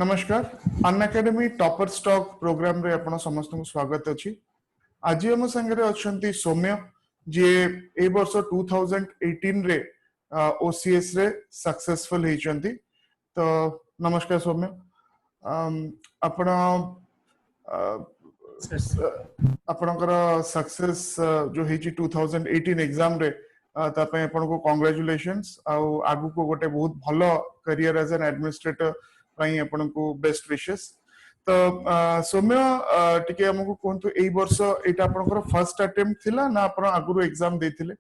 नमस्कार अन academy topper stock programme रे आपण समस्त को स्वागत अछि। आज हम संगे अछंती सौम्य जे ए वर्ष 2018 रे ओसीएस रे सक्सेसफुल हेचंती। तो नमस्कार सौम्य, आपण आपणकर सक्सेस जो हेची 2018 एग्जाम रे तापय आपण को कांग्रेचुलेशंस आगु को गोटे बहुत भलो करियर एज एन एडमिनिस्ट्रेटर पई आपण को बेस्ट विशेस। तो सौम्य टिके हमको कोंतु एई वर्ष एटा आपनकर फर्स्ट अटेम्प्ट थिला ना आपण आगुरो एग्जाम देथिले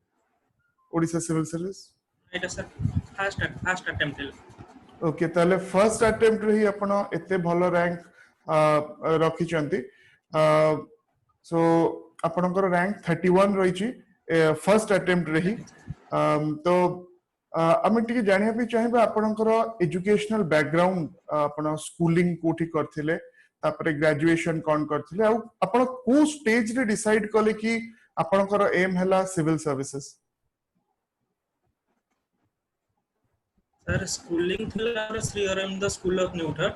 ओडिसा सिविल सर्विस? एटा सर फर्स्ट अटेम्प्ट थिला। ओके, ताले फर्स्ट अटेम्प्ट रे ही आपण एते भलो रैंक रखि चंती। सो आपनकर रैंक 31 रहिची फर्स्ट अटेम्प्ट रे ही। तो आमे टिके जानिया भी चाहिबा आपनकर एजुकेशनल बैकग्राउंड, आपण स्कूलिंग कोठी करथिले, तापरे ग्रेजुएशन कोन करथिले, आ आपण को स्टेज रे डिसाइड कले कि आपनकर एम हला सिविल सर्विसेज? सर स्कूलिंग थिला Sri Aurobindo school of Newton.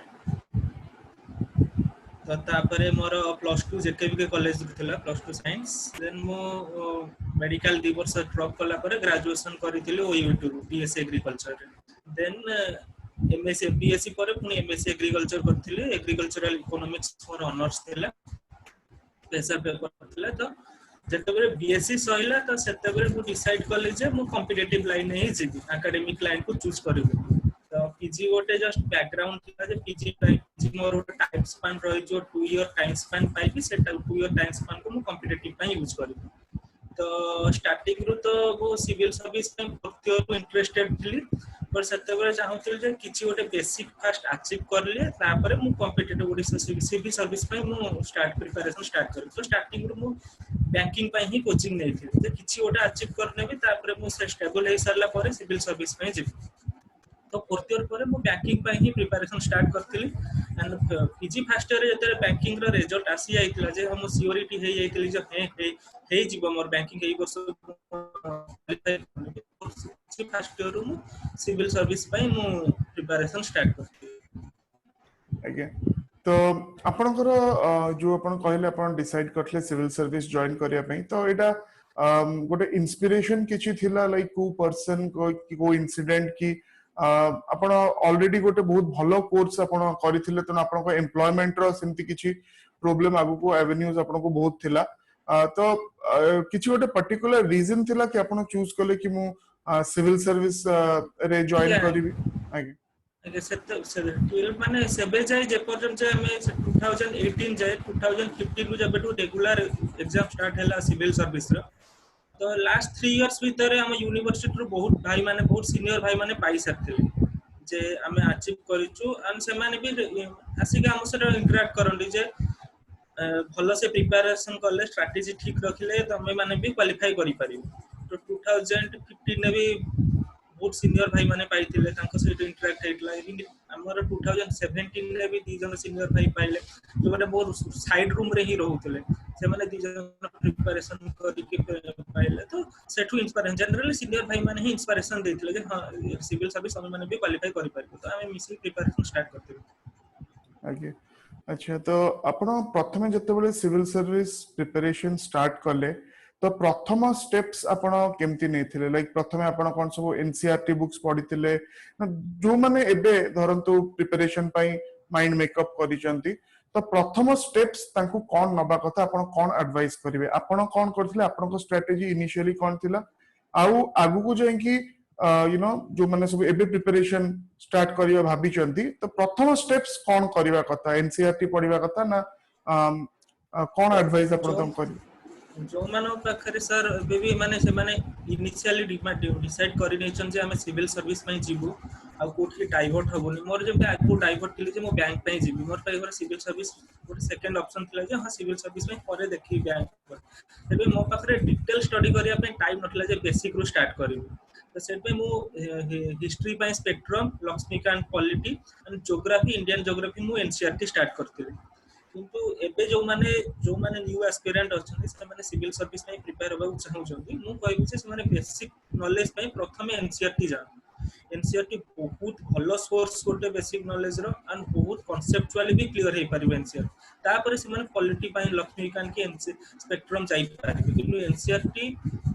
तो तापरे मोर +2 जेकेबी कॉलेज थिला, +2 साइंस। देन मो मेडिकल 2 वर्ष ड्रॉप कला पर ग्रेजुएशन करिथिले OUT BSc agriculture. Then MSc BSc पर पुनी एमएससी एग्रीकल्चर करथिले। एग्रीकल्चरल इकोनॉमिक्स मोर ऑनर्स थिला, पेशा पेपर थिला। तो जेतेबेले बीएससी सहिला तो सेतेबेले मु डिसाइड करले जे मु कॉम्पिटिटिव लाइन ही जेबी, एकेडमिक लाइन को चूज करबे। तो पीजी गोटे जस्ट बैकग्राउंड थिला जे पीजी मोर गोटे टाइम स्पैन रही जो 2 इयर टाइम स्पैन पाइबी, सेटा 2 इयर टाइम स्पैन को मु कॉम्पिटिटिव पई यूज करबी। तो स्टार्टिंग रो तो वो सिविल सर्विस पे बहुत इंटरेस्टेड थिली, पर सेतेबेले चाहूथिल जे किछि गोटे बेसिक फास्ट अचीव करले तापर मु कॉम्पिटिटिव ओडिसा सिविल सर्विस पे मु स्टार्ट प्रिपरेशन स्टार्ट कर। तो स्टार्टिंग रो मु बैंकिंग पे ही कोचिंग नै थी जे किछि गोटे अचीव करने भी तापर मु से स्टेबल हे सरला पर सिविल सर्विस पे जेबी। तो फोर्थ ईयर पर मु बैंकिंग पे ही प्रिपरेशन स्टार्ट करथिली। एंड पीजी फर्स्ट ईयर जते बैंकिंग रो रिजल्ट आसी जाइतला जे हम सियोरिटी हे जाइतली जे हे जीव मोर बैंकिंग एई वर्ष फर्स्ट ईयर मु सिविल सर्विस पे मु प्रिपरेशन स्टार्ट करथिली। आगे तो आपनकर जो अपन कहले अपन डिसाइड करले सिविल सर्विस जॉइन करिया पई, तो एटा गोटे इंस्पिरेशन किछि थिला, लाइक को पर्सन को इंसिडेंट की आपण ऑलरेडी गोटे बहुत भलो कोर्स आपण करिथिले, तो आपण को एम्प्लॉयमेंट रो सेमति किछि प्रॉब्लम आगु को एवेन्यूज आपण को बहुत थिला। तो किछि गोटे पर्टिकुलर रीजन थिला कि आपण चूज करले कि मु सिविल सर्विस रे जॉइन करिवि? आगे माने सेबे जाय जे पर्यंत जे हमें 2018 जाय 2015 रु जब रेगुलर एग्जाम स्टार्ट हैला सिविल सर्विस रो, तो लास्ट 3 इयर्स भीतर हम यूनिवर्सिटी रो बहुत भाई माने बहुत सीनियर भाई माने पाई सकथिले जे हमें अचीव करिचु। एंड से माने भी आसी हम से इंटरेक्ट करंडी जे भलो से प्रिपरेशन करले, स्ट्रेटजी ठीक रखिले तो हमें माने भी क्वालीफाई करि परिबो। तो 2015 ने भी बहुत सीनियर भाई माने पाइथिले, तांको से इंटरेक्ट हेतला। हमर 2017 ने भी 2 जन सीनियर भाई पाइले जो माने बहुत साइड रूम रे ही रहउतले, से माने 2 जन प्रिपरेशन करि के पाइले। तो सेठू इंस्पिरेशन जनरली सीनियर भाई माने ही इंस्पिरेशन देथिले जे हां सिविल सर्विस हम माने भी क्वालीफाई करि पारिबो। तो हमें मिसी प्रिपरेशन स्टार्ट करथिले। आगे अच्छा, तो आपण प्रथमे जतेबेले सिविल सर्विस प्रिपरेशन स्टार्ट करले, तो प्रथम स्टेप्स आपण केमती नेथिले? लाइक प्रथमे आपण कोन सब एनसीईआरटी बुक्स पढिथिले, जो माने एबे धरंतु प्रिपरेशन पई माइंड मेकअप करिसंती, तो प्रथम स्टेप्स तांको कोन नबा कथा आपण कोन एडवाइस करिवे? आपण कोन करथिले? आपण को स्ट्रेटजी इनिशियली कोन थिला? आउ आगु को जाय कि यू नो जो माने सब एबे प्रिपरेशन स्टार्ट करिया भाबी चंती, तो प्रथम स्टेप्स कोन करिवा कथा? एनसीईआरटी पढिवा कथा ना कोन एडवाइस आपण तम करि? जो मानो पाखरे सर बेबी माने से माने इनिशियली डिसाइड करि नै छन जे हम सिविल सर्विस में जीवु आ कोठी डाइवर्ट हबोनी। मोर जे आगु डाइवर्ट थिले जे मो बैंक पे जीवि, मोर पे सिविल सर्विस गोटे सेकंड ऑप्शन थिला जे हां सिविल सर्विस में परे देखि बैंक पर। तबे मो पाखरे डिटेल स्टडी करिया पे टाइम नथला जे बेसिक रो स्टार्ट करिवि। तो सेट पे मो हिस्ट्री पे spectrum, Laxmikanth polity and geography, Indian geography मो एनसीईआरटी स्टार्ट करथिले। किंतु एबे जो माने न्यू एस्पिरेंट अछन से माने सिविल सर्विस में प्रिपेयर होबा चाहउछन, मु कहबी से माने बेसिक नॉलेज पे प्रथमे एनसीईआरटी जा। एनसीईआरटी बहुत भलो सोर्स गोटे बेसिक नॉलेज रो एंड बहुत कॉन्सेप्चुअली भी क्लियर हे पारिबो एनसीईआरटी तापर से माने पॉलिटी पई लक्ष्मीकांत के स्पेक्ट्रम जाई पारिबो किंतु एनसीईआरटी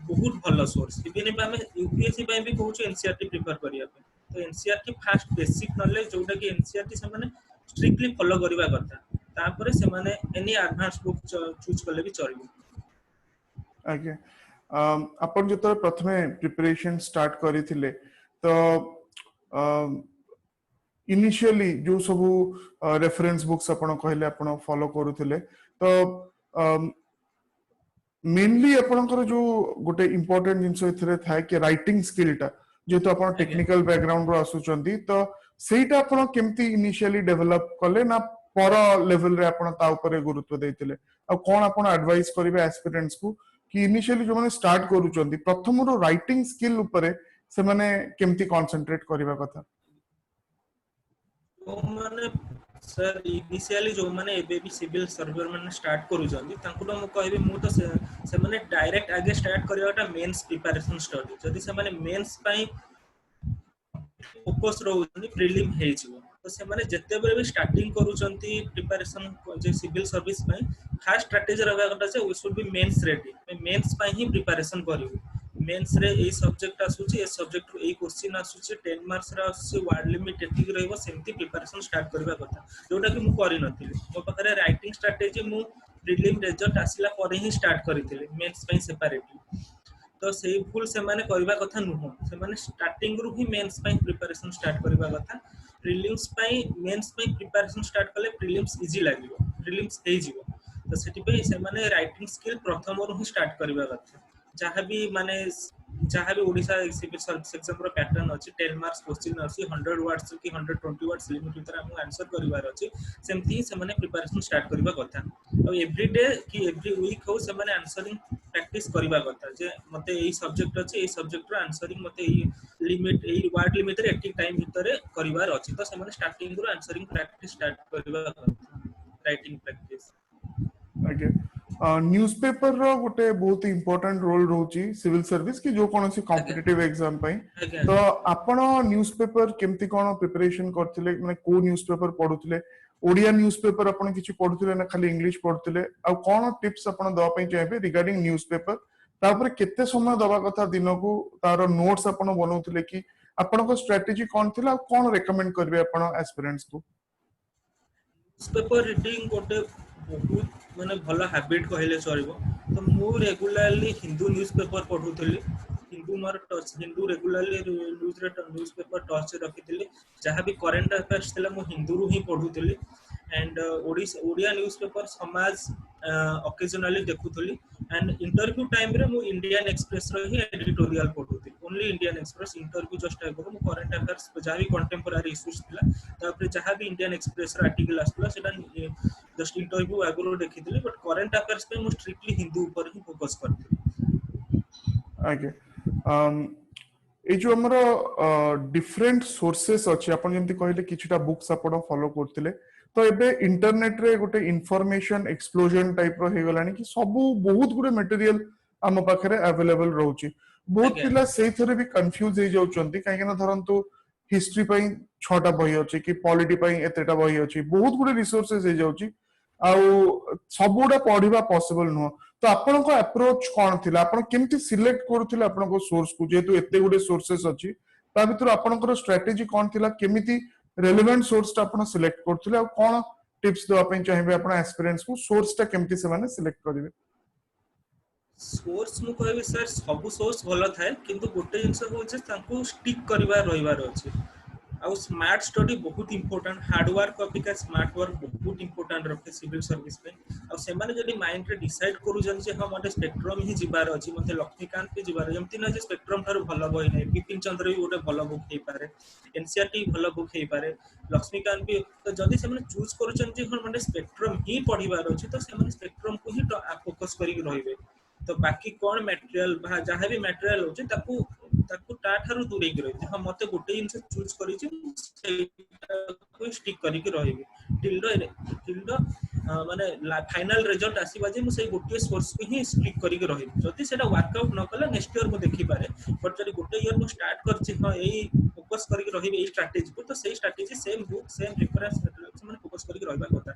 बहुत भलो सोर्स इवन पे हमें यूपीएससी पई भी कहूछ एनसीईआरटी प्रिफर करिया पे तो एनसीईआरटी फास्ट बेसिक नॉलेज जोटा कि एनसीईआरटी से माने स्ट्रिक्टली फॉलो करिवा କଥା तापर से माने एनी एडवांस बुक चूज करले भी चलिबो आगे अपन जो प्रथमे प्रिपरेशन स्टार्ट करिथिले तो इनिशियली जो सब रेफरेंस बुक्स अपन कहले अपन फॉलो करूथिले तो मेनली आपनकर जो गोटे इंपोर्टेंट जिंस एथिरे थाए कि राइटिंग स्किल टा जेतो अपन टेक्निकल बैकग्राउंड रो आसुचंदी तो सेटा अपन केमती इनिशियली डेवलप कले ना पर लेवल रे अपन ता ऊपर गुरुत्व देथिले आ कोन अपन एडवाइस करिवे एस्पिरेंट्स को कि इनिशियली जो माने स्टार्ट करूचंदी प्रथम रो राइटिंग स्किल ऊपर से माने केमती कंसंट्रेट करिवा कथा तो माने सर इनिशियली जो माने एबे भी सिविल सर्वर माने स्टार्ट करू जंदी तांको तो म कहबे मु तो से माने डायरेक्ट आगे स्टार्ट करियाटा मेंस प्रिपरेशन स्टडी जदी से माने मेंस पई फोकस रहउनी प्रीलिम हे जिवो तो से माने जत्ते बेले भी स्टार्टिंग करू जंती प्रिपरेशन जे सिविल सर्विस पई फास्ट स्ट्रेटजी रहबा कटा से we should be mains ready mains पई ही प्रिपरेशन करिवो मेंस रे ए सब्जेक्ट आसुची a subject row A question आसुची 10 मार्क्स रा आसुची वर्ड लिमिट एतिक रहइबो सेमती प्रिपरेशन स्टार्ट करबा कथा जोटा कि मु करि नथिले मो पकरे राइटिंग स्ट्रेटजी मु प्रीलिम रिजल्ट आसिला पर ही स्टार्ट करिथिले मेंस पई सेपरेटली तो से फुल से माने करबा कथा नुहो से माने स्टार्टिंग रु ही मेंस पई प्रिपरेशन स्टार्ट करबा कथा प्रीलिम्स पई मेंस पई प्रिपरेशन स्टार्ट कले प्रीलिम्स इजी लागिवो प्रीलिम्स हे जिवो तो सेति पे से माने राइटिंग स्किल प्रथम रु ही स्टार्ट करबा कथा जहाँ भी माने जहाँ भी ओडिशा सिविल सर्विस एग्जाम रो पैटर्न अछि 10 मार्क्स क्वेश्चन अछि 100 वर्ड्स कि 120 वर्ड्स लिमिट भीतर हम आंसर करिवार अछि सेमती से माने प्रिपरेशन स्टार्ट करबा कथा और एवरी डे कि एवरी वीक हो से माने आंसरिंग प्रैक्टिस करबा कथा जे मते एई सब्जेक्ट अछि एई सब्जेक्ट रो आंसरिंग मते एई लिमिट एई वर्ड लिमिट रे एटिक टाइम भीतर करिवार अछि तो से माने स्टार्टिंग रो आंसरिंग प्रैक्टिस स्टार्ट करबा कथा राइटिंग प्रैक्टिस आगे न्यूज़पेपर रो गोटे बहुत इंपोर्टेंट रोल रहउची सिविल सर्विस की जो कोनोसी कॉम्पिटिटिव एग्जाम पई तो आपण न्यूज़पेपर केमती कोन प्रिपरेशन करथिले माने को न्यूज़पेपर पढुथिले ओडिया न्यूज़पेपर आपण किछि पढुथिले ना खाली इंग्लिश पढुथिले आ कोन टिप्स आपण दवा पई चाहेबे रिगार्डिंग न्यूज़पेपर तापर केते समय दवा कथा दिनको तार नोट्स आपण बनौथिले कि आपण को स्ट्रेटजी कोन थिला कोन रेकमेंड करबे आपण एस्पिरेंट्स को न्यूज़पेपर रीडिंग गोटे बहुत माने भलो हैबिट कहले चलिबो तो मु रेगुलरली हिंदू न्यूज़पेपर पढुथली हिंदू मोर touch Hindu regularly newspaper touch रखिथिली जहां भी करंट अफेयर्स थिला मु हिंदू रु ही पढुथली and Odia newspaper Samaja occasionally देखुथली एंड इंटरव्यू टाइम रे मु इंडियन एक्सप्रेस रो ही एडिटोरियल पढुथली only Indian Express interview just type को मु करंट अफेयर्स जहां भी कंटेम्पोरारी इश्यूज थिला तापर जहां भी इंडियन एक्सप्रेस रो आर्टिकल आस्थिला सेटा जस्ट इंटरव्यू आगरो देखिथिली बट करंट अफेयर्स पे मु स्ट्रिक्टली हिंदू ऊपर ही फोकस करथि आगे ए जो हमर डिफरेंट सोर्सेस अछि अपन जेंति कहले किछटा बुक्स आपण फॉलो करथिले तो एबे इंटरनेट रे गोटे इंफॉर्मेशन एक्सप्लोजन टाइप रो हे गलानी कि सब बहुत गुडे मटेरियल हम पाखरे अवेलेबल रहउची बहुत पिला सेई थरे भी कंफ्यूज हे जाउचंती काहे ना धरंतु हिस्ट्री पई 6टा बही अछि कि पॉलिटी पई एतेटा बही अछि बहुत गुडे रिसोर्सेस हे जाउची आउ सबुडा पढिबा पॉसिबल नो तो आपण को अप्रोच कोन थिला आपण केमति सिलेक्ट करथिला आपण को सोर्स को जेतु एते गुडे सोर्सेस अछि ता भितर आपण को स्ट्रेटजी कोन थिला केमिति रेलेवेंट सोर्स ता आपण सिलेक्ट करथिले आ कोन टिप्स दो आपण चाहिबे आपण एस्पिरेंट्स को सोर्स ता केमति से माने सिलेक्ट करिवे सोर्स मु कहबे सर सब सोर्स भलो थाए किंतु गोटे जिंस होचे तांको स्टिक करिवा रहिवार अछि आ स्मार्ट स्टडी बहुत इंपोर्टेंट हार्ड वर्क अपेक्षा स्मार्ट वर्क बहुत इंपोर्टेंट रखे सिविल सर्विस पे आ से माने जदी माइंड रे डिसाइड करू जन जे हम मते स्पेक्ट्रम ही जिबार अछि मते लक्ष्मीकांत पे जिबार जेमति ना जे स्पेक्ट्रम थारु भलो बहि नै बिपिन चंद्र भी गोटे भलो बुक हे पारे एनसीईआरटी भलो बुक हे पारे लक्ष्मीकांत भी तो जदी से माने चूज करू जन जे हम मते स्पेक्ट्रम ही पढिबार अछि तो से माने स्पेक्ट्रम को ही फोकस करी रहिबे तो बाकी कोन मटेरियल जहां भी मटेरियल होचे ताकू ताकू ता थारु दूरे की रहि हम मते गोटे जिंस चूज करी छी सेटा को स्टिक करी की रहिबे टिल द माने फाइनल रिजल्ट आसीबा जे मु से गोटे सोर्स को ही स्टिक करी की रहिबे जदी सेटा वर्कआउट न कले नेक्स्ट ईयर को देखि पारे बट जदी गोटे ईयर को स्टार्ट करछि हां एई फोकस करके रहिबे एई स्ट्रेटजी को तो सेई strategy same book same reference से माने फोकस करके रहबा କଥା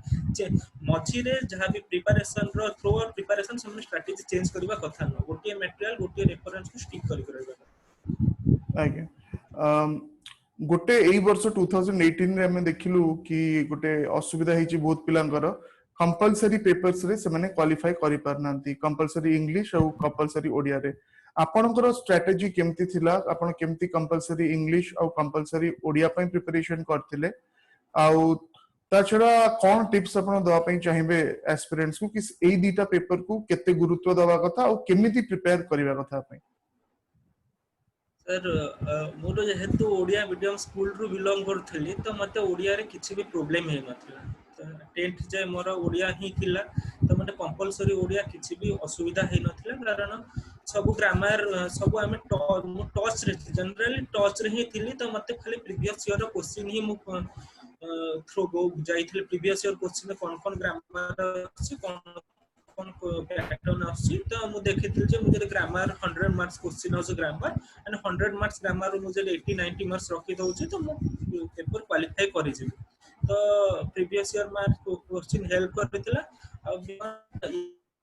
मझी रे जहां भी प्रिपरेशन रो थ्रू आउट प्रिपरेशन से स्ट्रेटजी चेंज करबा କଥା न गोटे मटेरियल गोटे रेफरेंस को स्टिक करके रहबा आगे गोटे एई वर्ष 2018 रे हमें देखिलु कि गोटे असुविधा हेची बहुत पिलांकर कंपलसरी पेपर्स रे से माने क्वालिफाई करि पारनांती कंपलसरी इंग्लिश और कंपलसरी ओडिया रे आपनकर स्ट्रेटजी केमती थिला आपन केमती कंपलसरी इंग्लिश और कंपलसरी ओडिया पई प्रिपरेशन करथिले आउ ता छडा कोन टिप्स आपन दवा पई चाहिबे एस्पिरेंट्स को कि एई दीटा पेपर को केते गुरुत्व दवा कथा और केमिति प्रिपेयर करबा कथा पई सर मोर जेहेतु ओडिया मीडियम स्कूल रु बिलोंग करथली तो मते ओडिया रे किछि भी प्रॉब्लम हे नथला 10th जे मोर ओडिया ही थिला तो मते कंपलसरी ओडिया किछि भी असुविधा हे नथला कारण सब ग्रामर सब हमें टच रे जनरली टच रे ही थिली तो मते खाली प्रीवियस ईयर रो क्वेश्चन ही मु थ्रू गो जाइथिले प्रीवियस ईयर क्वेश्चन में कोन ग्रामर अछि कोन पैटर्न आछि तो मु देखिथिल जे मुझे ग्रामर 100 मार्क्स क्वेश्चन आछि ग्रामर एंड 100 मार्क्स ग्रामर मुझे 80 90 मार्क्स रखी दउछि तो मु पेपर क्वालिफाई करि छी तो previous year marks question help करथिला आ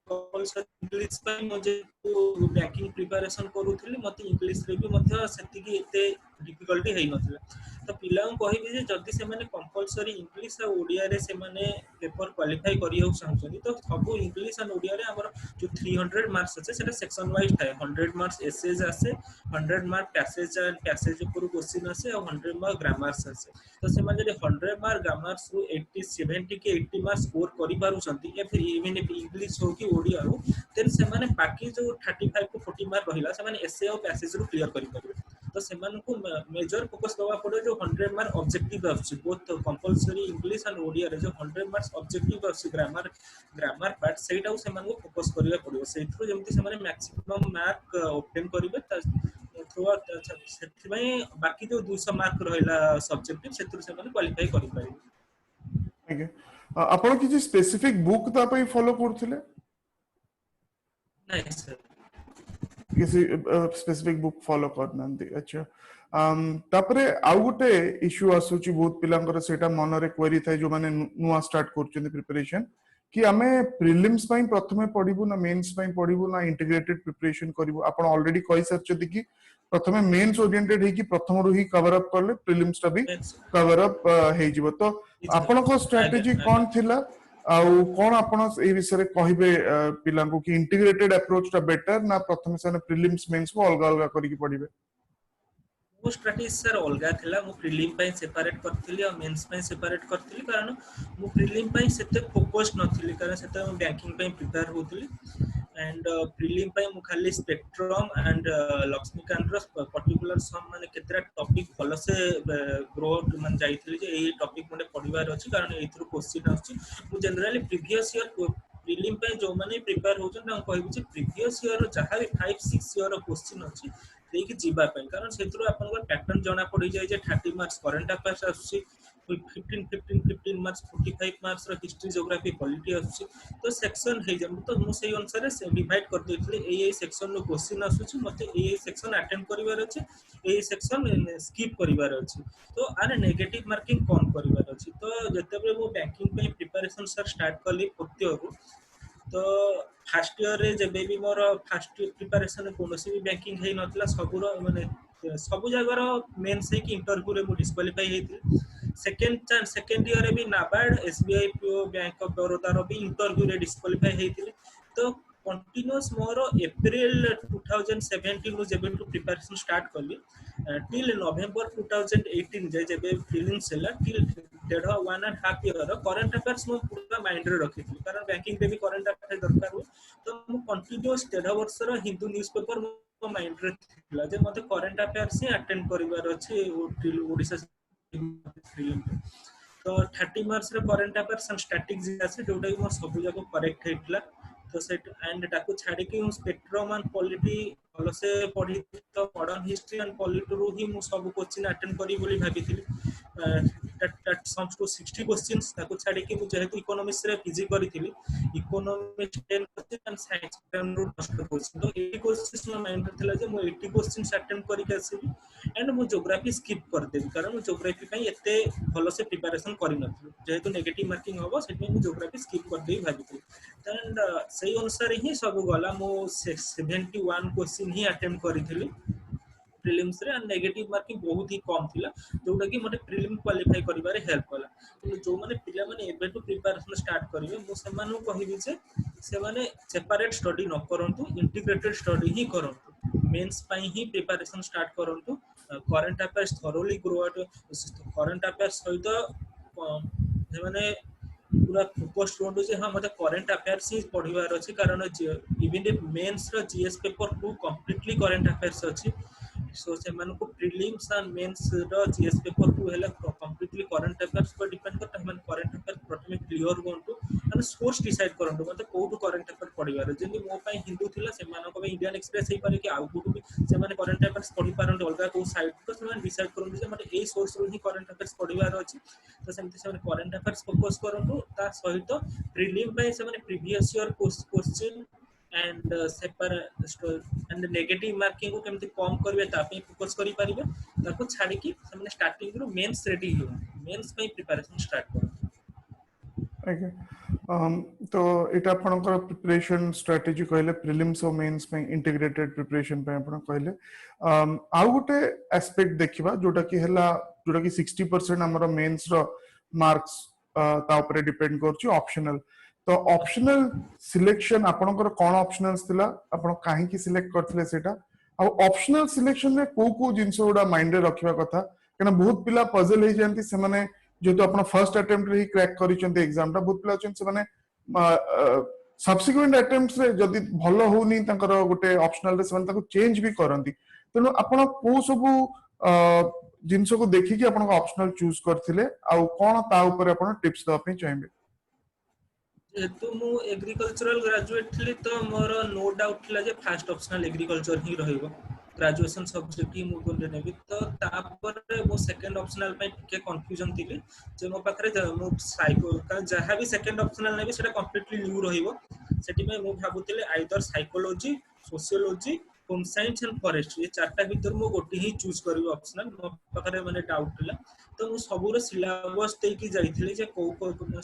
इंग्लिश पे मुझे बैंकिंग प्रिपरेशन करूथली मते इंग्लिश रे भी मध्य सेति की एते डिफिकल्टी हेइ नथिला तो पिला को कहि जे जदी से माने कंपलसरी इंग्लिश और ओडिया रे से माने पेपर क्वालिफाई करियो चाहछनी तो सब इंग्लिश एंड ओडिया रे हमर जो 300 मार्क्स আছে সেটা সেকশন ওয়াইজ থাকে 100 মার্কস এসএস আছে 100 মার্ক প্যাসেজ এন্ড প্যাসেজ উপর क्वेश्चन আছে और 100 मार्क ग्रामार्स আছে तो से माने 100 मार्क ग्रामार्स रु 80 70 के 80 मार्क्स स्कोर करि पारु छंती या फिर इवन इंग्लिश हो कि ओडिया हो देन से माने बाकी जो 35 को 40 मार्क रहिला से माने एसए और पैसेज रु क्लियर करि परिबे तो से मान को मेजर फोकस दवा पड़े जो 100 मार्क ऑब्जेक्टिव आछि both compulsory English and Odia रे जो 100 मार्क्स ऑब्जेक्टिव आछि ग्रामर पार्ट सेटा से मान को फोकस करिया पड़िबो से थ्रू जेमति से माने मैक्सिमम मार्क ऑब्टेन करिवे थ्रू सेति भाई बाकी जो 200 मार्क रहिला सब्जेक्टिव से थ्रू से माने क्वालीफाई करि परिबे ओके आपण किछि स्पेसिफिक बुक ता पई फॉलो करथिले नहीं सर किसी स्पेसिफिक बुक फॉलो करनांती अच्छा तापरे आउ गोटे इश्यू आसुची बहुत पिलांकर सेटा मन रे क्वेरी थाय जो माने नुवा स्टार्ट करचंदी प्रिपरेशन कि आमे प्रीलिम्स पई प्रथमे पढिबु ना मेंस पई पढिबु ना इंटीग्रेटेड प्रिपरेशन करिवु आपण ऑलरेडी कहि सरचदी कि प्रथमे मेंस ओरिएंटेड हे कि प्रथम रु ही कवर अप करले प्रीलिम्स ता भी कवर अप हे जिवो तो आपण को स्ट्रेटजी कोन थिला आउ कोन आपण ए विषय रे कहिबे पिलांको कि इंटीग्रेटेड अप्रोच ता बेटर ना प्रथमे से प्रीलिम्स मेंस को अलग अलग करी कि पढिबे वो स्ट्रेटजी सर अलगा थिला मु प्रीलिम पई सेपरेट करथिली और मेंस पई सेपरेट करथिली कारण मु प्रीलिम पई सेते फोकस नथिली कारण सेते मु बैंकिंग पई प्रिपेयर होथिली एंड प्रीलिम पई मु खाली स्पेक्ट्रम एंड लक्ष्मीकांत रो पर्टिकुलर सम माने केतरा टॉपिक भलो से ग्रो मन जाईथिली जे एई टॉपिक मने पढिबार अछि कारण एथरो क्वेश्चन आछि मु जनरली प्रीवियस ईयर प्रीलिम पे जो माने प्रिपेयर होछन ना कहबी जे प्रीवियस ईयर जहा भी 5 6 ईयर क्वेश्चन अछि देकी जीवा पे कारण सेथरो आपन को पैटर्न जणा पड़ी जाय जे 30 मार्क्स करंट अफेयर्स आछि 15 मार्क्स 45 मार्क्स रो हिस्ट्री ज्योग्राफी पॉलिटी आछि तो सेक्शन हे जम तो मु सेही अनुसार से डिवाइड कर देथले एई सेक्शन रो क्वेश्चन आछुछि मते एई सेक्शन अटेंड करिवार अछि एई सेक्शन स्किप करिवार अछि तो आरे नेगेटिव मार्किंग कम करिवार अछि तो जतेबे मु बैंकिंग पे प्रिपरेशन सर स्टार्ट करली फोर्थ तो फर्स्ट ईयर रे जेबे भी मोर फर्स्ट प्रिपरेशन कोनोसी भी बैंकिंग हे नथला सबुरो माने सब जगह मेन से कि इंटरव्यू रे मु डिस्क्वालीफाई हेथि सेकंड ईयर रे भी NABARD SBI PO bank of Baroda रो भी इंटरव्यू रे डिस्क्वालीफाई हेथिले तो कंटीन्यूअस मोर अप्रैल 2017 नु जेबे टू प्रिपरेशन स्टार्ट करली टिल नवंबर 2018 जेबे प्रीलिम्स हैला टिल 1.5 ईयर करंट अफेयर्स मु पूरा माइंड रे रखिथि कारण बैंकिंग रे भी करंट अफेयर दरकार हो तो मु कंटीन्यूअस 1.5 वर्ष रो हिंदू न्यूज़पेपर मो माइंड रे थिला जे मते करंट अफेयर्स ही अटेंड करिवार अछि ओडिसा तो 30 मार्क्स रे करंट अफेयर्स एंड स्टैटिक्स अछि जोटा कि मो सब जगह करेक्ट हेतला तो सेट एंड टाको छाडी कि स्पेक्ट्रम एंड पॉलिटी भलो से पढी तो मॉडर्न हिस्ट्री एंड पॉलिटी रु ही मु सब क्वेश्चन अटेंड करी बोली भाबिथिली that sums to 60 questions ताको छाडी कि जेहेतु इकोनॉमिक्स रे पीजी करिथिली इकोनॉमिक्स 10 क्वेश्चन एंड साइंस 10 रो 10 क्वेश्चन तो 80 क्वेश्चंस नो माइंड रे थिला जे मो 80 क्वेश्चंस अटेम्प्ट करि के आसीबी एंड मो ज्योग्राफी स्किप कर देबी कारण मो ज्योग्राफी पई एते भलो से प्रिपरेशन करि नथि जेहेतु नेगेटिव मार्किंग होबो सेति मो ज्योग्राफी स्किप कर देबी भाबिथि एंड सही अनुसार ही सब गला मो 71 क्वेश्चन ही अटेम्प्ट करिथिली प्रीलिम्स रे एंड नेगेटिव मार्किंग बहुत ही कम थिला जोटा कि मते प्रीलिम क्वालीफाई करिबारे हेल्प कला तो जो माने पिला माने एबे टू प्रिपरेशन स्टार्ट करिवे मो सेमानु कहिबी जे से माने सेपरेट स्टडी न करंतु इंटीग्रेटेड स्टडी ही करंतु मेंस पई ही प्रिपरेशन स्टार्ट करंतु current affairs thoroughly grow out current affairs सहित माने पूरा फोकस रोड जे हां मते करंट अफेयर्स ही पढिबार अछि कारण इवन इफ मेंस रो GS paper 2 completely current affairs अछि सो से मन को प्रीलिम्स एंड मेंस रो जीएस पेपर 2 हेला कंप्लीटली करंट अफेयर्स पर डिपेंड करता है मन करंट अफेयर्स प्रथमे क्लियर होंतु एंड सोर्स डिसाइड करंतु मते कोठु करंट अफेयर्स पढिबार जेनी मो पई हिंदू थिला से मानको पे इंडियन एक्सप्रेस हे पारे कि आउ कोठु भी से माने करंट अफेयर्स पढि पारंत अलगा को साइड तो से माने डिसाइड करंतु जे मते एई सोर्स रो ही करंट अफेयर्स पढिबार अछि तो सेमति से माने करंट अफेयर्स फोकस करंतु ता सहित प्रीलिम पई से माने previous year question and and negative marking को केमति कम करबे ता पे फोकस करि परिबे ताको छाडी कि हमने स्टार्टिंग रो मेंस रेडी हो मेंस पे प्रिपरेशन स्टार्ट करो ओके तो एटा आपनकर प्रिपरेशन स्ट्रेटजी कहले प्रीलिम्स और मेंस में इंटीग्रेटेड प्रिपरेशन पे आपन कहले आउ गोटे एस्पेक्ट देखिबा जोटा कि 60% हमर मेंस रो मार्क्स ता ऊपर डिपेंड करछि ऑप्शनल तो ऑप्शनल सिलेक्शन आपनकर कोन ऑप्शनल्स थिला आपन काहे की सिलेक्ट करथिले सेटा आ ऑप्शनल सिलेक्शन रे को जिंस उडा माइंड रे रखिबा कथा केना बहुत पिला पजल हे जानती से माने जेतो अपन फर्स्ट अटेम्प्ट रे ही क्रैक करिसंते एग्जाम ता बहुत पिला छन से माने सब्सिक्वेंट अटेम्प्ट्स रे जदी भलो होनी तांकर गोटे ऑप्शनल रे से ताको चेंज भी करंती तनो आपण को सब जिंस को देखि कि आपण ऑप्शनल चूज करथिले आ कोन ता ऊपर आपण टिप्स द पे चाहिबे जेतु मु एग्रीकल्चरल ग्रेजुएट थली तो मोर नो डाउट थिला जे फर्स्ट ऑप्शनल एग्रीकल्चर ही रहइबो ग्रेजुएशन सब्जेक्ट ही मु बोले नेबी तो तापर मो सेकंड ऑप्शनल पे के कंफ्यूजन थिले जे मो पाखरे मु साइको का जहा भी सेकंड ऑप्शनल नेबी सेटा कंप्लीटली न्यू रहइबो सेटी में मु भाबुतिले either psychology sociology home science and forestry ये चारटा भीतर मो गोटी ही चूज करबी ऑप्शनल मो पाखरे माने डाउट थिला तो मु सबुर सिलेबस देकी जाइथिले जे को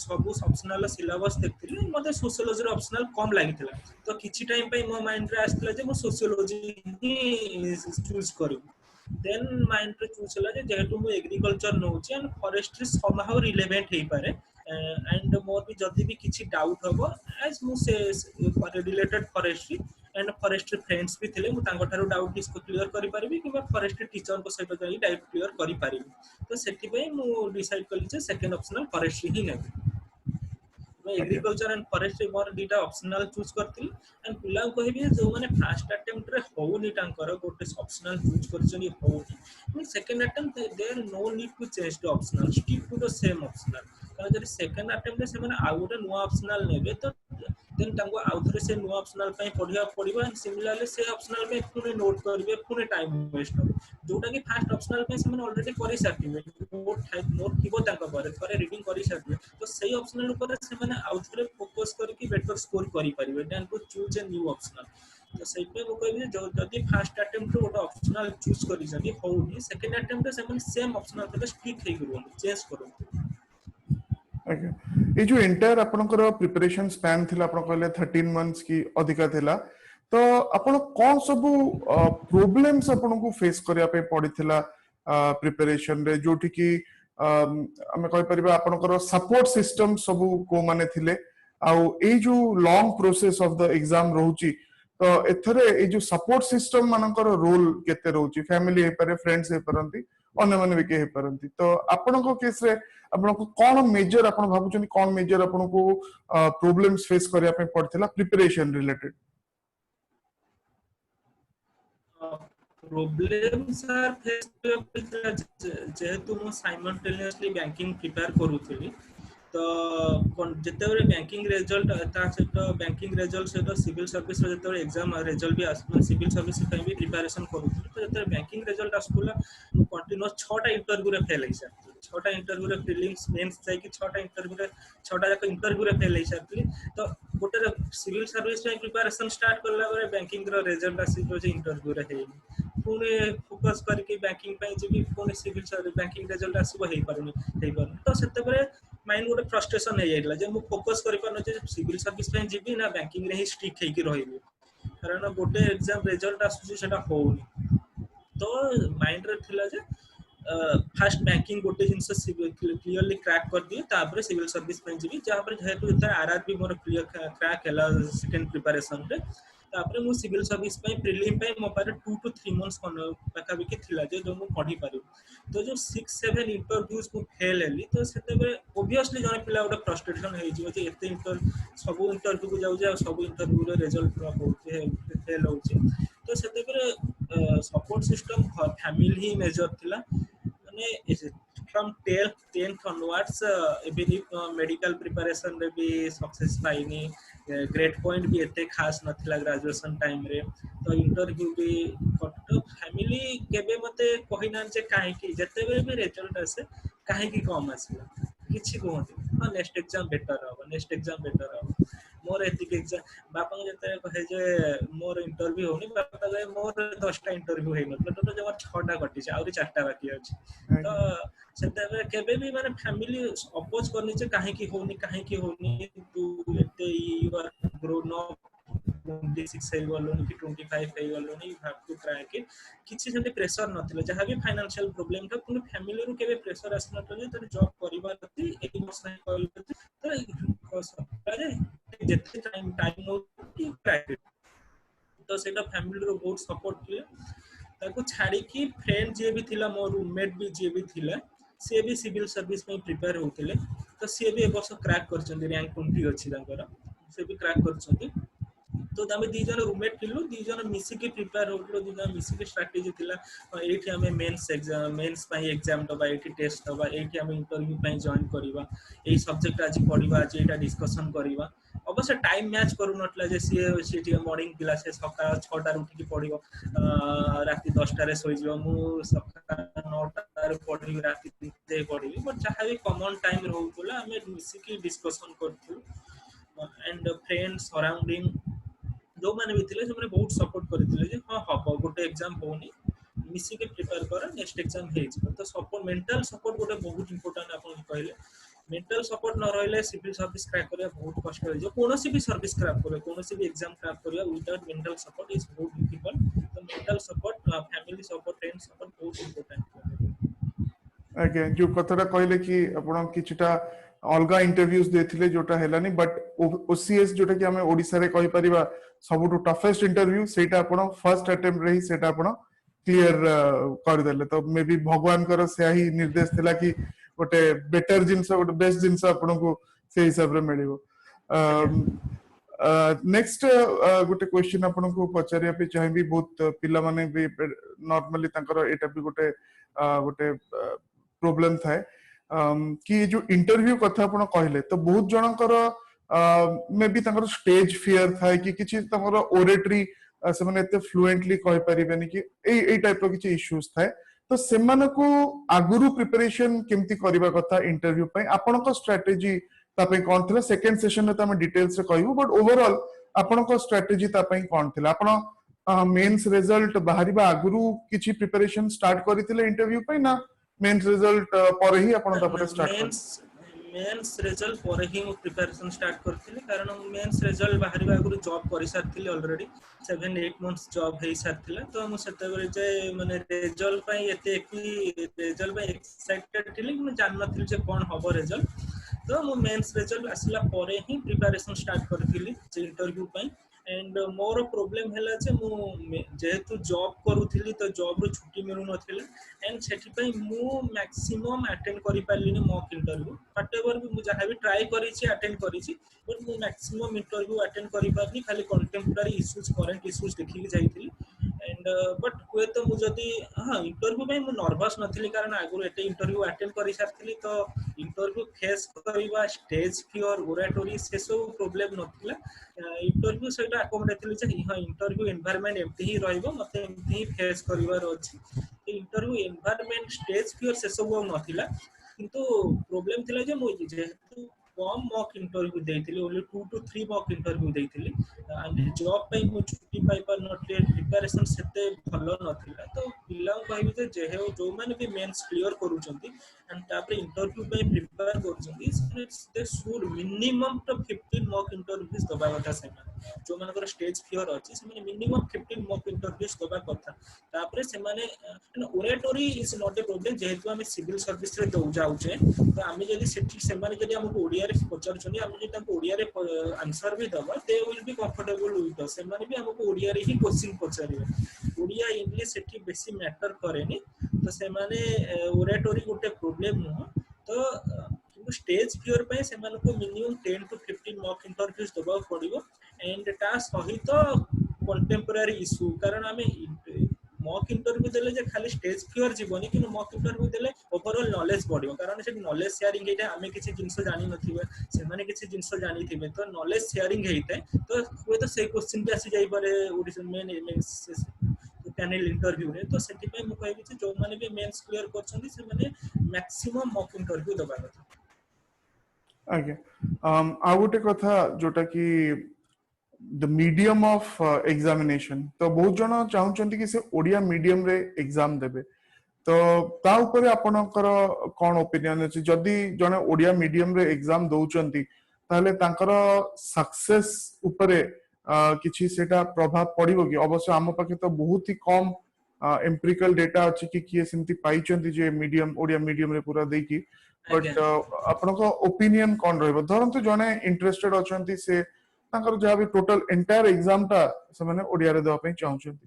सब ऑप्शनल सिलेबस देखथिले मते सोशियोलॉजी रो ऑप्शनल कम लागिथिला तो किछि टाइम पे मो माइंड रे आस्थिला जे मो सोशियोलॉजी ही चूज करबी देन माइंड रे चूज होला जे जेहेतु मु एग्रीकल्चर नोची एंड फॉरेस्ट्री समहाउ रिलेवेंट हे पारे एंड मोर भी जदी भी किछि डाउट हबो एज मु से related forestry and forestry friends भी थिले मु तांको थारो डाउट डिस्को क्लियर करि परबी कि फॉरेस्ट्री टीचर को सहित जाई डाउट क्लियर करि परबी तो सेति पे मु डिसाइड कली जे सेकंड ऑप्शनल फॉरेस्ट्री ही नेबे मैं एग्रीकल्चर एंड फॉरेस्ट्री मोर दीटा ऑप्शनल चूज करथिल एंड पिला कहबी जो माने फर्स्ट अटेम्प्ट रे होउनी टांकर गोटे ऑप्शनल चूज करछनी होउनी second attempt there no need to change the optional stick to the same optional कारण जदि सेकंड अटेम्प्ट रे से माने आ गोटे नुवा ऑप्शनल नेबे तो देन तांको आउथरे से नुवा ऑप्शनल पे पढिया पडिबा एंड सिमिलरली से ऑप्शनल पे पुने नोट करबे पुने टाइम वेस्ट हो जोटा कि फर्स्ट ऑप्शनल पे से माने ऑलरेडी करि साथिबे नोट थिबो तांको बारे थरे रीडिंग करि साथिबे तो सही ऑप्शनल ऊपर से माने आउथरे फोकस करके बेटर स्कोर करि परिबे then to choose a new optional तो सही पे वो कहबे जो जदी फर्स्ट अटेम्प्ट रो ऑप्शनल चूज करि जदी होउनी सेकंड अटेम्प्ट से माने सेम ऑप्शनल पे स्टिक हे करू चेंज करू ओके ये जो एंटायर आपनकर प्रिपरेशन स्पैन थिला आपन कहले 13 मंथ्स की अधिका थिला तो आपन कोन सब प्रॉब्लम्स आपन को फेस करिया पे पड़िथिला प्रिपरेशन रे जोठी की हमें कहि परिबा आपनकर सपोर्ट सिस्टम सब को माने थिले आ ए जो long process of the exam रहउची तो एथरे ए जो सपोर्ट सिस्टम मानकर रोल केते रहउची फैमिली हे पारे फ्रेंड्स हे परंती अन्य माने भी के हे परंती तो आपनको केस रे आपनको कोन मेजर आपन भाबुचनी कोन मेजर आपनको प्रॉब्लम्स फेस करिया पे पड़थिला preparation related problems are face जेहेतु मु साइमल्टेनियसली बैंकिंग प्रिपेयर करूथली तो जेतेबे बैंकिंग रिजल्ट ता से तो बैंकिंग रिजल्ट से तो सिविल सर्विस रे जेतेबे एग्जाम रिजल्ट भी आसमान सिविल सर्विस पे भी प्रिपरेशन करूथली तो जेतेबे बैंकिंग रिजल्ट आसुला कंटीन्यूअस 6टा इंटरव्यू रे फेल हिसा 6टा इंटरव्यू रे प्रीलिम्स मेंस जाय कि 6टा इंटरव्यू रे 6टा जाक इंटरव्यू रे फेल हेसारथि तो गोटे सिविल सर्विस पे प्रिपरेशन स्टार्ट करला बरे बैंकिंग रो रिजल्ट आसी जे इंटरव्यू रे हेनी पुणे फोकस करके बैंकिंग पे जी पुणे सिविल सर्विस बैंकिंग रिजल्ट आसीबो हेई पारुनी तो सेते बरे माइंड गोटे फ्रस्ट्रेशन हे जाइला जे मु फोकस करि पारनो जे सिविल सर्विस पे जीबी ना बैंकिंग रे ही स्ट्रिक्ट हेकी रहिबो कारण गोटे एग्जाम रिजल्ट आसुची सेटा होउनी तो माइंड रे थिला जे फास्ट बैंकिंग गोटे जिनस क्लियरली क्रैक कर दिए तापर सिविल सर्विस पे जीबी जहां पर जेहेतु इतना आरआरबी मोर क्लियर क्रैक हैला सेकंड प्रिपरेशन रे तापर मु सिविल सर्विस पे प्रीलिम पे मो पारे 2 to 3 मंथ्स पाखा बिकी थिला जे जो मु पढी पारि तो जो 6-7 इंटरव्यूज को फेल हेली तो सेते बे ऑब्वियसली जने पिला गोटे फ्रस्ट्रेशन हे जिवो जे एते इंटर सब इंटरव्यू को जाउ जे सब इंटरव्यू रे रिजल्ट ड्रॉप होचे फेल होचे तो सेते बे सपोर्ट सिस्टम फैमिली ही मेजर थिला माने from 10th onwards even if medical preparation रे भी सक्सेस पाइनी ग्रेड पॉइंट भी एते खास नथिला ग्रेजुएशन टाइम रे तो इंटरव्यू भी तो फैमिली केबे मते कहिना जे काहे कि जते बे भी रिजल्ट आसे काहे कि कम आसला किछि कहते हां नेक्स्ट एग्जाम बेटर हो मोर एतिक एग्जाम बापा जते कहे जे मोर इंटरव्यू होनी बापा कहे मोर 10टा इंटरव्यू हे मतलब तो जमा 6टा कटि छै और 4टा बाकी अछि तो सेते केबे भी माने फैमिली अपोज करनी जे काहे कि होनी तू एते यू आर ग्रोन अप 26 हे गलोनी कि 25 हे गलोनी यू हैव टू ट्राई कि किछि सेते प्रेशर नथिले जहा भी फाइनेंशियल प्रॉब्लम था पुनी फैमिली रु केबे प्रेशर आसना तो तोर जॉब करिबा तती एक वर्ष नहीं करले तो सप्ताहे जेते टाइम हो कि प्राइवेट तो सेटा फैमिली रो बहुत सपोर्ट किए ताको छाड़ी कि फ्रेंड जे भी थिला मोर रूममेट भी जे भी थिला से भी सिविल सर्विस में प्रिपेयर होतिले तो से भी एक वर्ष क्रैक करचंदी रैंक 20 अछि तांकर से भी क्रैक करचंदी तो तमे दी जन रूममेट थिलु दी जन मिसी के प्रिपेयर होतलो दी जन मिसी के स्ट्रेटजी थिला एठी हमें मेंस पई एग्जाम दबा एठी टेस्ट दबा एठी हमें इंटरव्यू पई जॉइन करबा एई सब्जेक्ट आज पढिबा आज एटा डिस्कशन करबा अवश्य टाइम मैच करू नटला जे सी मॉर्निंग पिला से सकाळ 6टा रे उठी पढिबो राती 10टा रे सोई जिवो मु सकाळ 9टा रे पढिबो राती 3 रे पढिबो बट जहां भी कॉमन टाइम रहउतला हमें मिसी के डिस्कशन करथु एंड फ्रेंड्स सराउंडिंग जो माने भी थिले से बहुत सपोर्ट करथिले जे हां हबो गोटे एग्जाम होनी मिसी के प्रिपेयर कर नेक्स्ट एग्जाम हे जी तो सपोर्ट मेंटल सपोर्ट गोटे बहुत इंपोर्टेंट आपन कहले मेंटल सपोर्ट न रहले सिविल सर्विस क्रैक करिया बहुत कष्ट हो जो कोनोसी भी सर्विस क्रैक करे कोनोसी भी एग्जाम क्रैक करिया विदाउट मेंटल सपोर्ट इज बहुत डिफिकल्ट तो mental support family support friend support बहुत इंपोर्टेंट आगे जो कथरा कहले कि आपण किछटा अलगा इंटरव्यूज देथिले जोटा हेलानी बट ओसीएस जोटा कि हमें ओडिसा रे कहि परिबा सबटु टफेस्ट इंटरव्यू सेटा आपण फर्स्ट अटेम्प्ट रही सेटा आपण क्लियर कर देले तो मे बी भगवान कर से ही निर्देश थिला कि गोटे बेटर जिंस गोटे बेस्ट जिंस आपण को से हिसाब रे मिलिबो नेक्स्ट गोटे क्वेश्चन आपण को पचारिया पे चाहिबी बहुत पिला माने भी नॉर्मली तांकर एटा भी गोटे गोटे प्रॉब्लम थाए कि जो इंटरव्यू कथा आपण कहले तो बहुत जनकर मे बी तांकर स्टेज फियर थाए कि किछि तांकर ओरेटरी से माने एते फ्लुएंटली कहि परिबेनी कि ए टाइप रो किछि इश्यूज थाए तो सेमानकु आगुरु प्रिपरेशन केमती करिबा कथा इंटरव्यू पय आपनको स्ट्रेटजी तापय कोन थिला सेकंड सेशन रे त हम डिटेल्स रे कहबो बट ओवरऑल आपनको स्ट्रेटजी तापय कोन थिला आपण मेंस रिजल्ट बाहरिबा आगुरु किछि प्रिपरेशन स्टार्ट करिथिले इंटरव्यू पय ना मेंस रिजल्ट पर ही आपण तापर स्टार्ट मेंस रिजल्ट पर ही मु प्रिपरेशन स्टार्ट करथिली कारण मेंस रिजल्ट बाहरिबा आगुरु जॉब करि सारथिली ऑलरेडी 7-8 मंथ्स जॉब हे सारथिला तो मु सेते बेले जे माने रिजल्ट पय एते रिजल्ट पय एक्साइटेड थिली मु जान नथिली जे कोन हबो रिजल्ट तो मु मेंस रिजल्ट आसला परे ही प्रिपरेशन स्टार्ट करथिली जे इंटरव्यू पय एंड मोर प्रॉब्लम हैला जे मु जेहेतु जॉब करूथिली तो जॉब रो छुट्टी मिलु नथिला एंड सेठी पय मु मैक्सिमम अटेंड करि पारलिनी मॉक इंटरव्यू व्हाटएवर भी मु जहां भी ट्राई करि छी अटेंड करि छी बट मु मैक्सिमम इंटरव्यू अटेंड करि पारनी खाली कंटेम्पोरारी इश्यूज करंट इश्यूज देखि के जाईथिली एंड बट कोए तो मु जदी हां इंटरव्यू में मु नर्वस नथिली कारण आगु एटे इंटरव्यू अटेंड करि सारथिली तो इंटरव्यू फेस करबा स्टेज फियर ओरेटरी से सब प्रॉब्लम नथिला इंटरव्यू सेटा अकोमोडेट थिली जे हां इंटरव्यू एनवायरनमेंट एम्ति ही रहइबो मते एम्ति ही फेस करिवार अछि इंटरव्यू एनवायरनमेंट स्टेज फियर से सब नथिला କିନ୍ତୁ ପ୍ରୋବ୍ଲେମ ଥିଲା ଯେ ମୁଁ ଯେହେତୁ କମ୍ ମକ୍ ଇଣ୍ଟରଭ୍ୟୁ ଦେଇଥିଲି, ଓନ୍ଲି 2 to 3 ମକ୍ ଇଣ୍ଟରଭ୍ୟୁ ଦେଇଥିଲି, ଜବ୍ ପାଇଁ ମୁଁ ଛୁଟି ପାଇପାରୁନଥିଲି, ପ୍ରିପାରେସନ୍ ସେତେ ଭଲ ନଥିଲା। ତ ପିଲାଙ୍କୁ କହିବି ଯେ ଯୋଉମାନେ ବି ମେନ୍ସ କ୍ଲିୟର କରୁଛନ୍ତି and ତାପରେ ଇଣ୍ଟରଭ୍ୟୁ ପାଇଁ ପ୍ରିପେୟାର କରୁଛନ୍ତି, ସେ ସୁଡ୍ ମିନିମମ୍ ତ 15 ମକ୍ ଇଣ୍ଟରଭ୍ୟୁଜ ଦବା କଥା। ସେମାନେ ଯୋଉମାନଙ୍କର ଷ୍ଟେଜ ଫିୟର ଅଛି ସେମାନେ ମିନିମମ୍ 15 ମକ୍ ଇଣ୍ଟରଭ୍ୟୁଜ ଦବା କଥା। ତାପରେ ସେମାନେ ଓରେଟୋରି ଇଜ ନଟ୍ ଏ ପ୍ରୋବ୍ଲେମ, ଯେହେତୁ ଆମେ ସିଭିଲ ସର୍ଭିସରେ ଯାଉଛେ, ତ ଆମେ ଯଦି ସେଠି ସେମାନେ ଯଦି ଆମକୁ ଓଡ଼ିଆରେ ପଚାରୁଛନ୍ତି, ଆମେ ଯଦି ତାଙ୍କୁ ଓଡ଼ିଆରେ ଆନ୍ସର ବି ଦବା, they will be comfortable with us. ସେମାନେ ବି ଆମକୁ ଓଡ଼ିଆରେ ହିଁ କୋଶ୍ଚିନ୍ ପଚାରିବେ। ଓଡ଼ିଆ ଇଂଲିଶ ସେଠି ବେଶୀ ମ୍ୟାଟର କରେନି। ତ ସେମାନେ ଓରେଟୋରି ଗୋଟେ ପ୍ରୋବ୍ଲେମ ନୁହଁ। ତ କିନ୍ତୁ ଷ୍ଟେଜ ଫିୟର ପାଇଁ ସେମାନଙ୍କୁ ମିନିମମ୍ 10 to 15 ମକ୍ ଇଣ୍ଟରଭ୍ୟୁଜ ଦେବାକୁ ପଡ଼ିବ। ଏଣ୍ଡ ତା ସହିତ କଣ୍ଟେମ୍ପୋରାରୀ ଇସ୍ୟୁ, କାରଣ ଆମେ ମକ୍ ଇଣ୍ଟରଭ୍ୟୁ ଦେଲେ ଯେ ଖାଲି ଷ୍ଟେଜ ଫିୟର ଯିବନି, କିନ୍ତୁ ମକ୍ ଇଣ୍ଟରଭ୍ୟୁ ଦେଲେ ଓଭରଅଲ୍ ନଲେଜ ବଢିବ। କାରଣ ସେଠି ନଲେଜ ସେୟାରିଂ ହେଇଥାଏ, ଆମେ କିଛି ଜିନିଷ ଜାଣିନଥିବେ, ସେମାନେ କିଛି ଜିନିଷ ଜାଣିଥିବେ, ତ ନଲେଜ ସେୟାରିଂ ହେଇଥାଏ। ତ ହୁଏତ ସେଇ କ୍ୱେଶ୍ଚିନ୍ ବି ଆସି ଯାଇପାରେ ପ୍ୟାନେଲ ଇଣ୍ଟରଭ୍ୟୁରେ। ତ ସେଥିପାଇଁ ମୁଁ କହିବି ଯେ ଯୋଉମାନେ ବି ମେନ୍ସ କ୍ଲିୟର କରୁଛନ୍ତି ସେମାନେ ମ୍ୟାକ୍ସିମମ୍ ମକ୍ ଇଣ୍ଟରଭ୍ୟୁ ଦେବା କଥା। ଆଜ୍ଞା, ଆଉ ଗୋଟେ କଥା ଯୋଉଟା କି ଦ ମିडियम ऑफ एग्जामिनेशन, तो बहुत जन चाहूचंती कि से ओडिया मीडियम रे एग्जाम देबे, तो ता ऊपर आपनकर कोन ओपिनियन अछि? जदि जने ओडिया मीडियम रे एग्जाम दउचंती ताले तांकर सक्सेस ऊपरे किछि सेटा प्रभाव पड़िबो कि? अवश्य आम पाखे तो बहुत ही कम एम्पिरिकल डेटा अछि कि किए सिमती पाइचंती जे मीडियम ओडिया मीडियम रे पूरा देकी, बट आपनका ओपिनियन कोन रहबो? धरंतु जने इंटरेस्टेड अछंती से तांकर जहाँ भी टोटल एंटायर एग्जाम टा से माने ओडिया रे देवा पई चाहउछंती।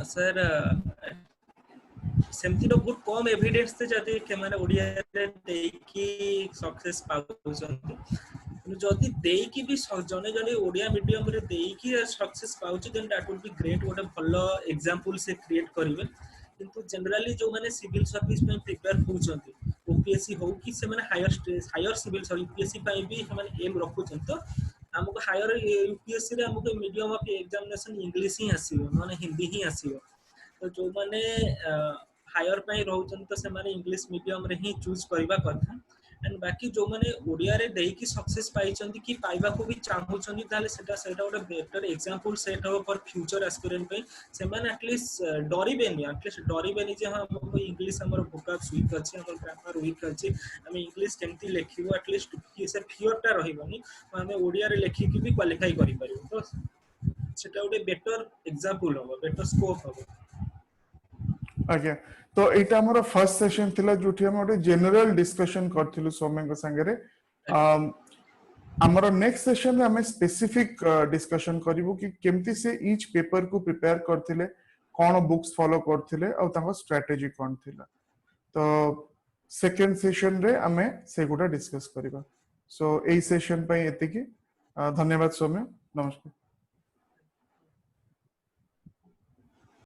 सर सेमती तो बहुत कम एविडेंस थे जदि के माने ओडिया रे देकी सक्सेस पाउछंती। जदि देकी भी जने जने ओडिया मीडियम रे देकी सक्सेस पाउछ, then that would be great. गोटे भलो एग्जांपल से क्रिएट करिवे। किंतु जनरली जो माने सिविल सर्विस में प्रिपेयर होउछंती, ओपीएससी हो कि से माने हायर सिविल सर्विस यूपीएससी पाई भी माने एम रखुछन, तो हमको हायर यूपीएससी रे हमको मीडियम ऑफ एग्जामिनेशन इंग्लिश ही आसीबो, माने हिंदी ही आसीबो। तो जो माने हायर पाई रहउछन तो से माने इंग्लिश मीडियम रे ही चूज करबा कथा। एंड बाकी जो माने ओडिया रे देकी सक्सेस पाइछंती कि पाइबा को भी चाहउछंती, ताले सेटा गोटे बेटर एग्जांपल सेट हो फॉर फ्यूचर एस्पिरेंट पे। से माने एटलीस्ट डरिबेनी जे हां हमको इंग्लिश हमर वोकैब्स वीक अछि, हमर ग्रामर वीक अछि, हम इंग्लिश केमती लेखिबो, एटलीस्ट कि से फियर टा रहिबनी, हम ओडिया रे लेखि कि भी क्वालिफाई करि परिबो। तो सेटा गोटे बेटर एग्जांपल हो, बेटर स्कोप हो। आज्ञा, तो एटा हमर फर्स्ट सेशन थिला जोठी हम ओटे जनरल डिस्कशन करथिलु सौम्य को संगे। हमर नेक्स्ट सेशन में हमें स्पेसिफिक डिस्कशन करिवु कि केमती से ईच पेपर को प्रिपेयर करथिले, कोन बुक्स फॉलो करथिले और ताको स्ट्रेटजी कोन थिला। तो सेकंड सेशन रे हमें से गुटा डिस्कस करिबा। सो एई सेशन पे एतिकी। धन्यवाद सौम्य, नमस्कार।